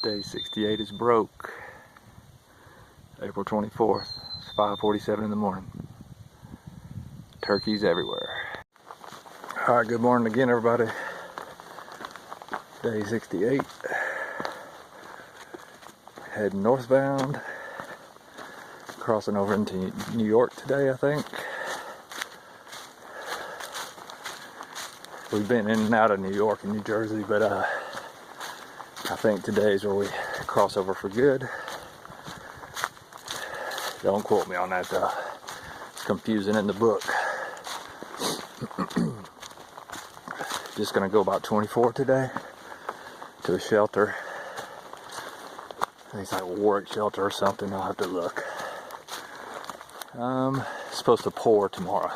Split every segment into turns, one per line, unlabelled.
Day 68 is broke. April 24th. It's 5:47 in the morning. Turkeys everywhere. Alright, good morning again, everybody. Day 68. Heading northbound. Crossing over into New York today, I think. We've been in and out of New York and New Jersey, but I think today's where we cross over for good. Don't quote me on that though. It's confusing in the book. Just gonna go about 24 today to a shelter. I think it's like a Warwick shelter or something. I'll have to look. It's supposed to pour tomorrow.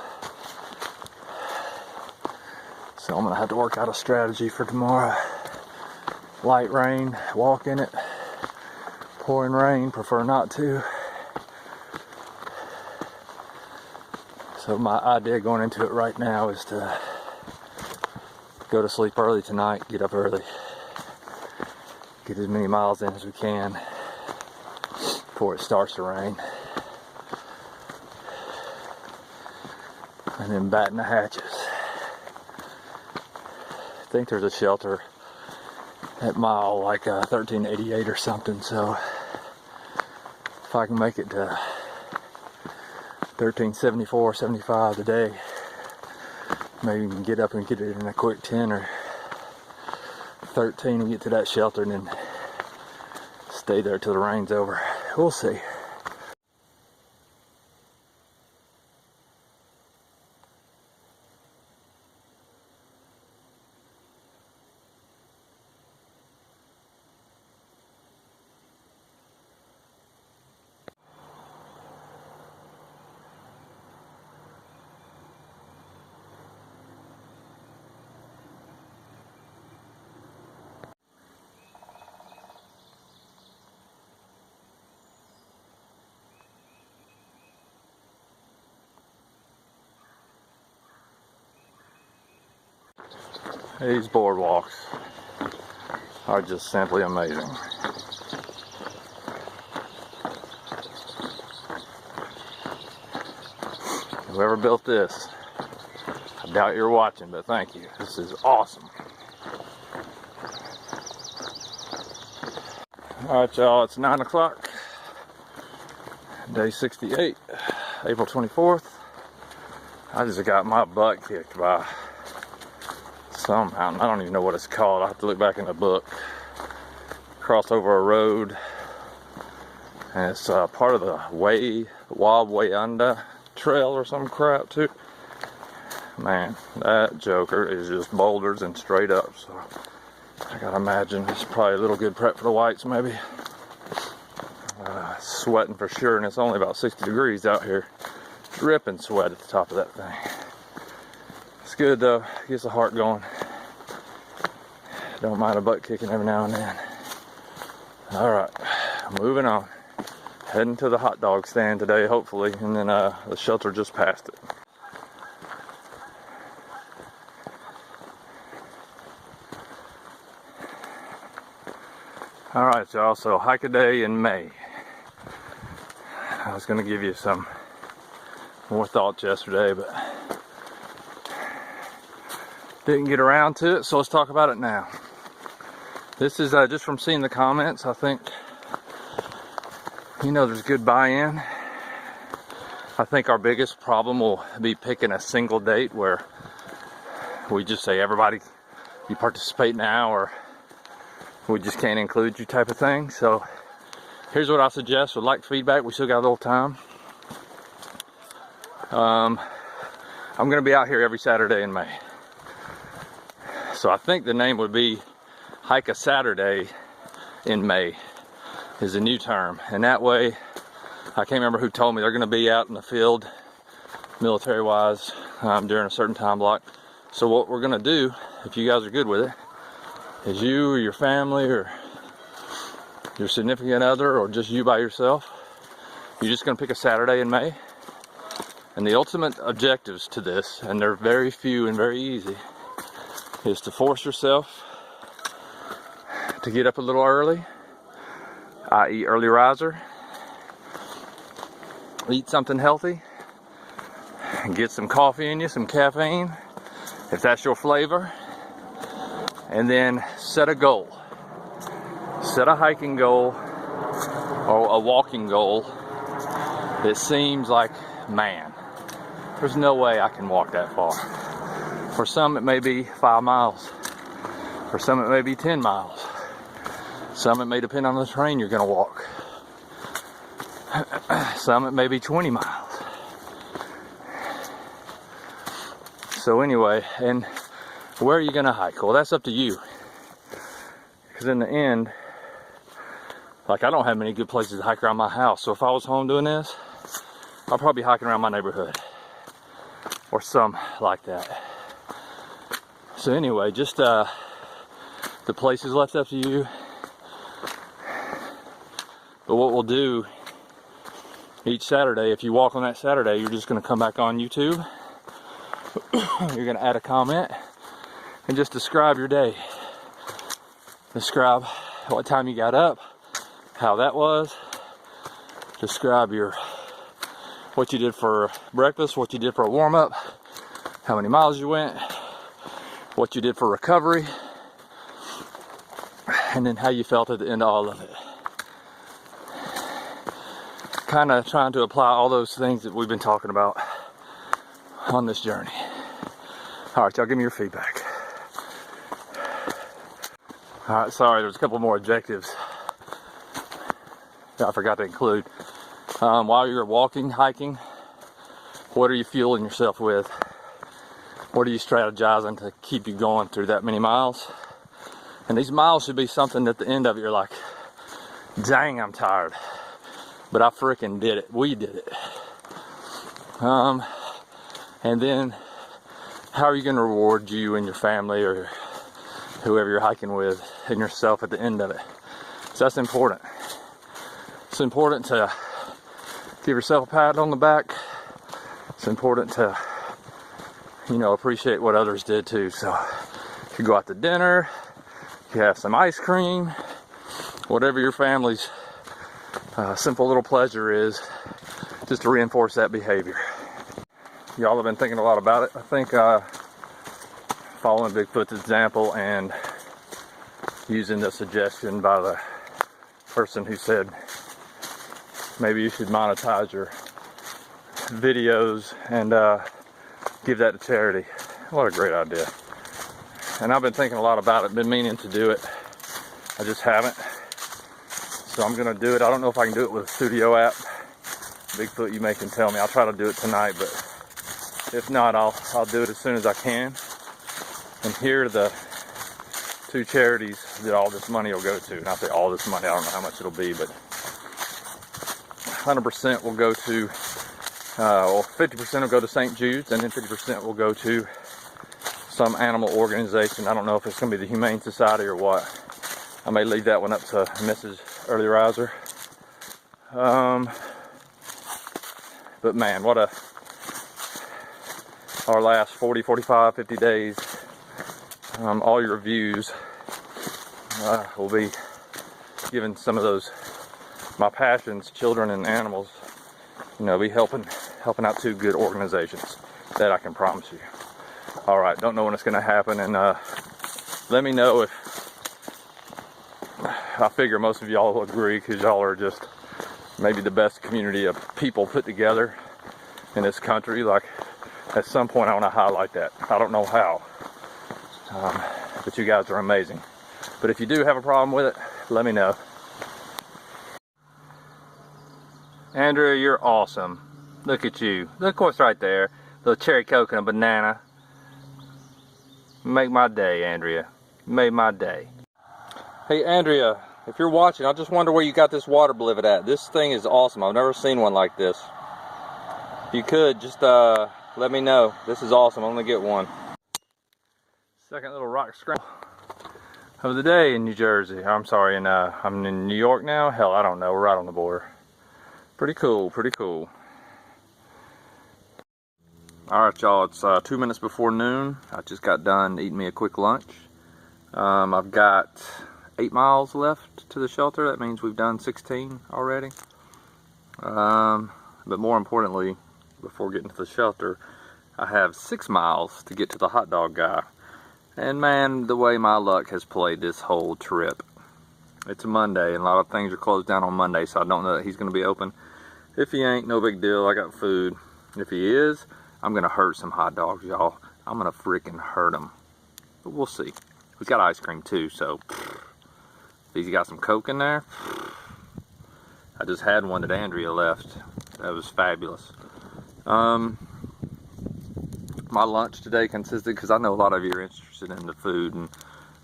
So I'm gonna have to work out a strategy for tomorrow. Light rain, walk in it. Pouring rain, prefer not to. So my idea going into it right now is to go to sleep early tonight, get up early, get as many miles in as we can before it starts to rain. And then batten the hatches. I think there's a shelter at mile like 1388 or something, so if I can make it to 1374, 75 today, maybe we can get up and get it in a quick 10 or 13 and get to that shelter and then stay there till the rain's over. We'll see. These boardwalks are just simply amazing. Whoever built this, I doubt you're watching, but thank you. This is awesome. Alright y'all, it's 9 o'clock. Day 68, April 24th. I just got my butt kicked by some mountain. I don't even know what it's called. I have to look back in the book. Crossed over a road, and it's part of the Wild Wayanda Trail or some crap too. Man, that joker is just boulders and straight up. So I gotta imagine it's probably a little good prep for the whites, maybe. Sweating for sure, and it's only about 60 degrees out here. Dripping sweat at the top of that thing. It's good though, gets the heart going. Don't mind a butt kicking every now and then. Alright, moving on. Heading to the hot dog stand today, hopefully, and then the shelter just passed it. Alright y'all, so hike a day in May. I was going to give you some more thoughts yesterday, but didn't get around to it, so let's talk about it now. This is just from seeing the comments. I think, you know, there's good buy-in. I think our biggest problem will be picking a single date where we just say, everybody, you participate now, or we just can't include you type of thing. So here's what I suggest. Would like feedback. We still got a little time. I'm going to be out here every Saturday in May. So I think the name would be Hike a Saturday in May is a new term. And that way, I can't remember who told me they're going to be out in the field, military-wise, during a certain time block. So what we're going to do, if you guys are good with it, is you or your family or your significant other or just you by yourself, you're just going to pick a Saturday in May. And the ultimate objectives to this, and they're very few and very easy, is to force yourself to get up a little early i.e. early riser. Eat something healthy. Get some coffee in you, some caffeine, if that's your flavor. And then set a goal. Set a hiking goal or a walking goal that seems like, man, there's no way I can walk that far. For some it may be 5 miles. For some it may be 10 miles. Some it may depend on the terrain you're gonna walk. Some it may be 20 miles. So anyway, and where are you gonna hike? Well, that's up to you. Because in the end, like, I don't have many good places to hike around my house. So if I was home doing this, I'll probably be hiking around my neighborhood. Or some like that. So anyway, just the place is left up to you. But what we'll do each Saturday, if you walk on that Saturday, you're just gonna come back on YouTube. You're gonna add a comment and just describe your day. Describe what time you got up, how that was. Describe what you did for breakfast, what you did for a warm-up, how many miles you went, what you did for recovery, and then how you felt at the end of all of it. Kind of trying to apply all those things that we've been talking about on this journey. All right, y'all, give me your feedback. All right, sorry, there's a couple more objectives that I forgot to include. While you're walking, hiking, what are you fueling yourself with? What are you strategizing to keep you going through that many miles? And these miles should be something at the end of it you're like, dang, I'm tired. But I freaking did it. We did it. And then how are you going to reward you and your family or whoever you're hiking with and yourself at the end of it? So that's important. It's important to give yourself a pat on the back. It's important to, appreciate what others did too. So if you go out to dinner, you have some ice cream, whatever your family's simple little pleasure is, just to reinforce that behavior. Y'all have been thinking a lot about it. I think following Bigfoot's example and using the suggestion by the person who said maybe you should monetize your videos and give that to charity. What a great idea. And I've been thinking a lot about it, been meaning to do it. I just haven't. So I'm gonna do it. I don't know if I can do it with a studio app. Bigfoot, you may can tell me. I'll try to do it tonight, but if not, I'll do it as soon as I can. And here are the 2 charities that all this money will go to. And I say all this money, I don't know how much it'll be, but 100% will go to, 50% will go to St. Jude's, and then 50% will go to some animal organization. I don't know if it's going to be the Humane Society or what. I may leave that one up to Mrs. Early Riser. But man, our last 40, 45, 50 days, all your views will be giving some of those, my passions, children and animals, be helping out 2 good organizations. That I can promise you. All right, don't know when it's going to happen, and let me know if, I figure most of y'all will agree, because y'all are just maybe the best community of people put together in this country. Like, at some point I want to highlight that. I don't know how, but you guys are amazing. But if you do have a problem with it, let me know. Andrea, you're awesome. Look at you. Look what's right there. Little cherry coke and a banana. Make my day, Andrea. Made my day. Hey, Andrea, if you're watching, I just wonder where you got this water blivet at. This thing is awesome. I've never seen one like this. If you could, just let me know. This is awesome. I'm gonna get one. Second little rock scramble of the day in New Jersey. I'm sorry, I'm in New York now. Hell, I don't know. We're right on the border. Pretty cool, pretty cool. Alright, y'all, it's 2 minutes before noon. I just got done eating me a quick lunch. I've got 8 miles left to the shelter. That means we've done 16 already. But more importantly, before getting to the shelter, I have 6 miles to get to the hot dog guy. And man, the way my luck has played this whole trip. It's a Monday, and a lot of things are closed down on Monday, so I don't know that he's going to be open. If he ain't, no big deal. I got food. If he is, I'm going to hurt some hot dogs, y'all. I'm going to freaking hurt them. But we'll see. He's got ice cream too, so he's got some Coke in there. I just had one that Andrea left. That was fabulous. My lunch today consisted, because I know a lot of you are interested in the food and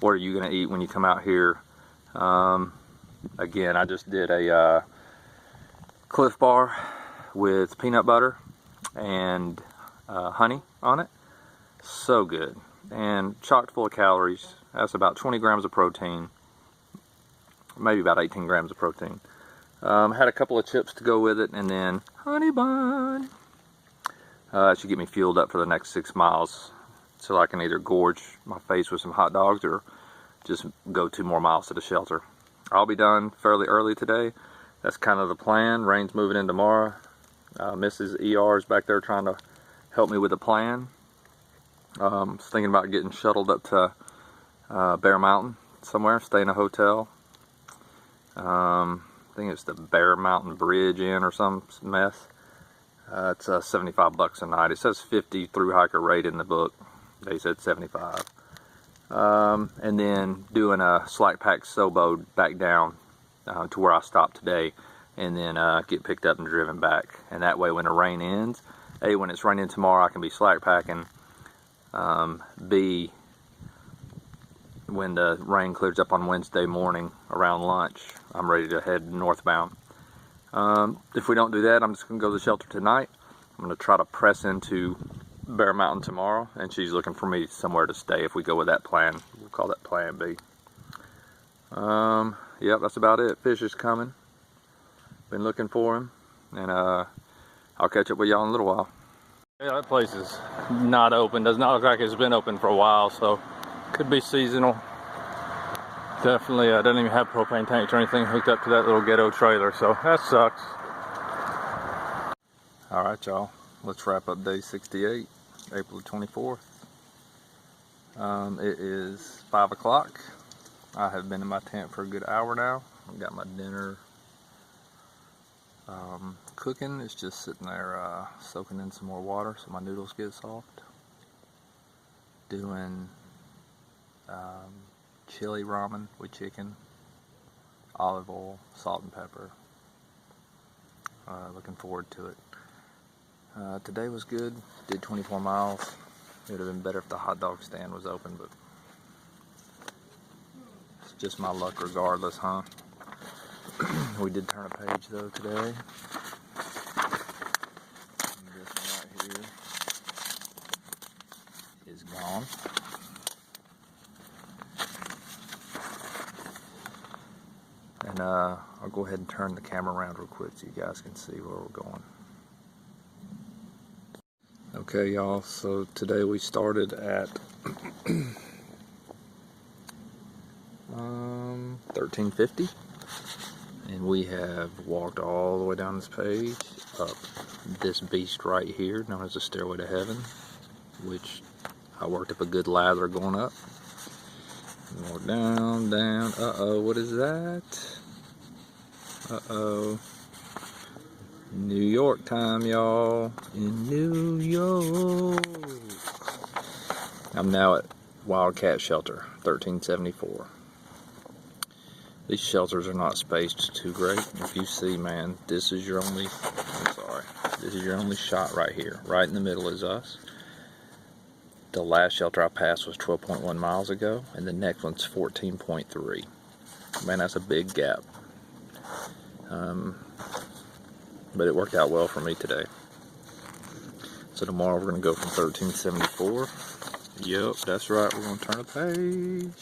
what are you going to eat when you come out here. Again, I just did a Cliff Bar with peanut butter and honey on it. So good. And chock full of calories. That's about 20 grams of protein. Maybe about 18 grams of protein. Had a couple of chips to go with it, and then honey bun. That should get me fueled up for the next 6 miles, so I can either gorge my face with some hot dogs or just go 2 more miles to the shelter. I'll be done fairly early today. That's kind of the plan. Rain's moving in tomorrow. Mrs. ER is back there trying to help me with the plan. Was thinking about getting shuttled up to Bear Mountain somewhere, stay in a hotel. I think it's the Bear Mountain Bridge Inn or some mess. It's $75 a night. It says 50 through hiker rate in the book. They said 75. And then doing a slack pack boat back down to where I stopped today, and then get picked up and driven back. And that way, when the rain ends, A, when it's raining tomorrow, I can be slack packing. B, when the rain clears up on Wednesday morning around lunch, I'm ready to head northbound. If we don't do that, I'm just going to go to the shelter tonight. I'm going to try to press into Bear Mountain tomorrow, and she's looking for me somewhere to stay if we go with that plan. We'll call that plan B. Yep, that's about it. Fish is coming. Been looking for him, and I'll catch up with y'all in a little while. Yeah, that place is not open. Does not look like it's been open for a while, so could be seasonal. Definitely doesn't even have propane tanks or anything hooked up to that little ghetto trailer, so that sucks. Alright y'all, let's wrap up day 68, April 24th. It is 5 o'clock. I have been in my tent for a good hour now. I've got my dinner cooking. It's just sitting there soaking in some more water so my noodles get soft. Doing chili ramen with chicken, olive oil, salt and pepper. Looking forward to it. Today was good. Did 24 miles. It would have been better if the hot dog stand was open, but it's just my luck regardless, huh? We did turn a page though today. And this one right here is gone. And I'll go ahead and turn the camera around real quick so you guys can see where we're going. Okay y'all, so today we started at 1350, and we have walked all the way down this page up this beast right here known as the Stairway to Heaven, which I worked up a good lather going up. More down, down. Uh-oh, what is that? Uh-oh. New York time, y'all. In New York. I'm now at Wildcat Shelter, 1374. These shelters are not spaced too great. If you see, man, this is your only, this is your only shot right here. Right in the middle is us. The last shelter I passed was 12.1 miles ago, and the next one's 14.3. Man, that's a big gap. But it worked out well for me today. So tomorrow we're going to go from 1374. Yep, that's right, we're going to turn a page.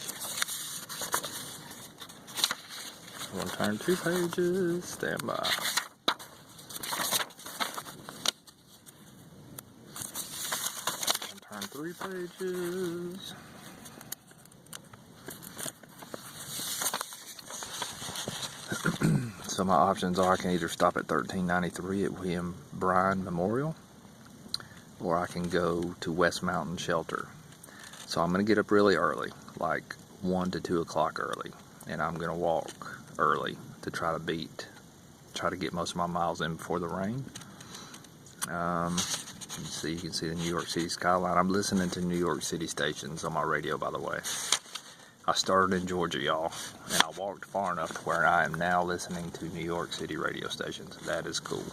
We're going to turn 2 pages. Stand by. Turn 3 pages. So my options are I can either stop at 1393 at William Bryan Memorial, or I can go to West Mountain Shelter. So I'm going to get up really early, like 1 to 2 o'clock early, and I'm going to walk early to try to get most of my miles in before the rain. You can see the New York City skyline. I'm listening to New York City stations on my radio, by the way. I started in Georgia, y'all, and I walked far enough to where I am now listening to New York City radio stations. That is cool.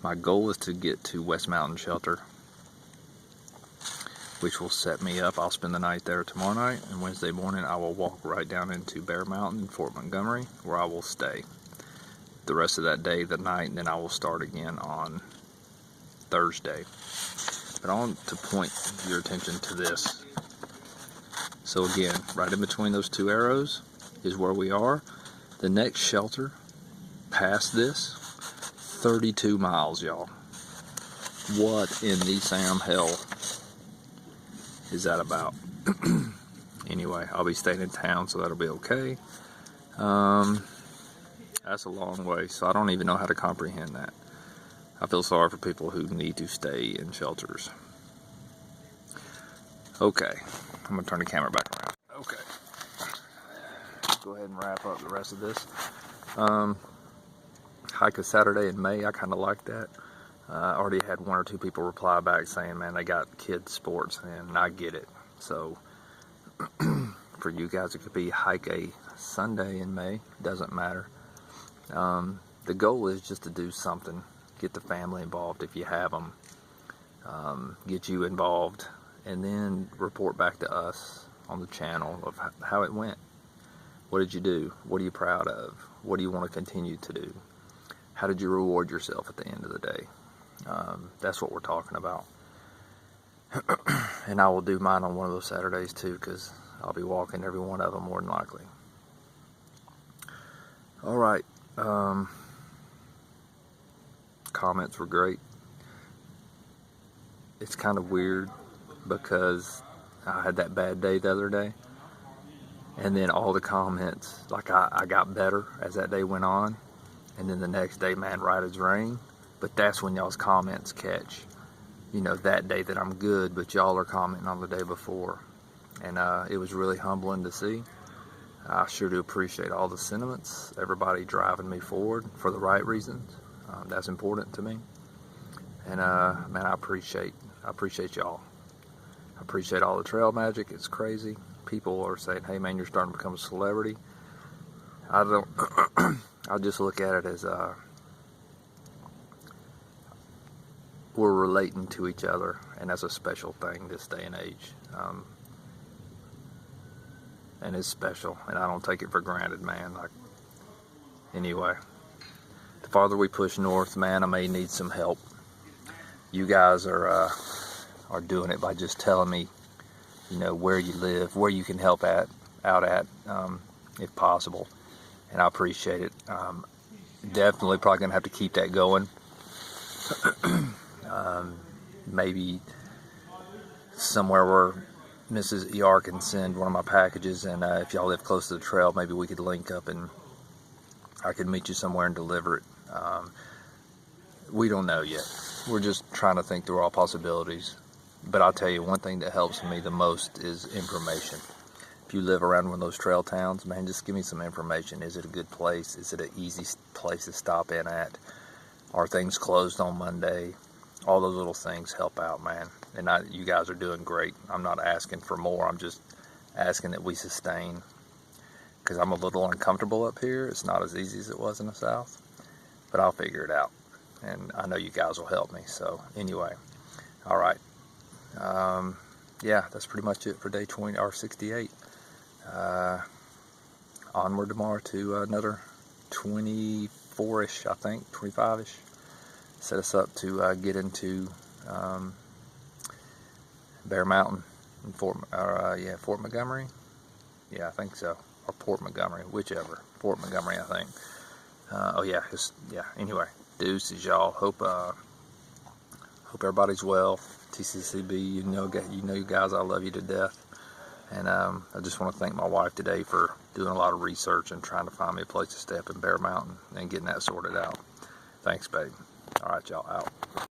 My goal is to get to West Mountain Shelter, which will set me up. I'll spend the night there tomorrow night, and Wednesday morning I will walk right down into Bear Mountain, Fort Montgomery, where I will stay the rest of that day, the night, and then I will start again on Thursday. But I want to point your attention to this. So again, right in between those two arrows is where we are. The next shelter past this, 32 miles, y'all. What in the Sam hell is that about? Anyway, I'll be staying in town, so that'll be okay. That's a long way, so I don't even know how to comprehend that. I feel sorry for people who need to stay in shelters. Okay, I'm going to turn the camera back around. Okay, go ahead and wrap up the rest of this. Hike a Saturday in May, I kind of like that. I already had 1 or 2 people reply back saying, man, they got kids sports, and I get it. So for you guys, it could be hike a Sunday in May, doesn't matter. The goal is just to do something. Get the family involved if you have them. Get you involved, and then report back to us on the channel of how it went. What did you do? What are you proud of? What do you want to continue to do? How did you reward yourself at the end of the day? That's what we're talking about. And I will do mine on one of those Saturdays too, because I'll be walking every one of them more than likely. All right. Comments were great. It's kind of weird because I had that bad day the other day, and then all the comments, like I got better as that day went on, and then the next day, man, right as rain. But that's when y'all's comments catch, you know, that day that I'm good, but y'all are commenting on the day before, and it was really humbling to see. I sure do appreciate all the sentiments, everybody driving me forward for the right reasons. That's important to me. And man, I appreciate y'all. I appreciate all the trail magic. It's crazy. People are saying, hey man, you're starting to become a celebrity. I don't I just look at it as we're relating to each other, and that's a special thing this day and age. And it's special, and I don't take it for granted, man. Like, anyway, the farther we push north, man, I may need some help. You guys are doing it by just telling me, you know, where you live, where you can help out at, if possible, and I appreciate it. Definitely probably gonna have to keep that going. Maybe somewhere where Mrs. ER can send one of my packages, and if y'all live close to the trail, maybe we could link up and I could meet you somewhere and deliver it. We don't know yet. We're just trying to think through all possibilities. But I'll tell you, one thing that helps me the most is information. If you live around one of those trail towns, man, just give me some information. Is it a good place? Is it an easy place to stop in at? Are things closed on Monday? All those little things help out, man. And you guys are doing great. I'm not asking for more. I'm just asking that we sustain. Because I'm a little uncomfortable up here. It's not as easy as it was in the South. But I'll figure it out. And I know you guys will help me. So, anyway. All right. Yeah, that's pretty much it for day 20 or 68. Onward tomorrow to another 24-ish, I think, 25-ish. Set us up to get into Bear Mountain and Fort Montgomery. Yeah, I think so, or Port Montgomery, whichever. Fort Montgomery, I think. Anyway, deuces, y'all. Hope everybody's well. TCCB, you know, you guys, I love you to death, And I just want to thank my wife today for doing a lot of research and trying to find me a place to stay up in Bear Mountain and getting that sorted out. Thanks, babe. All right, y'all, out.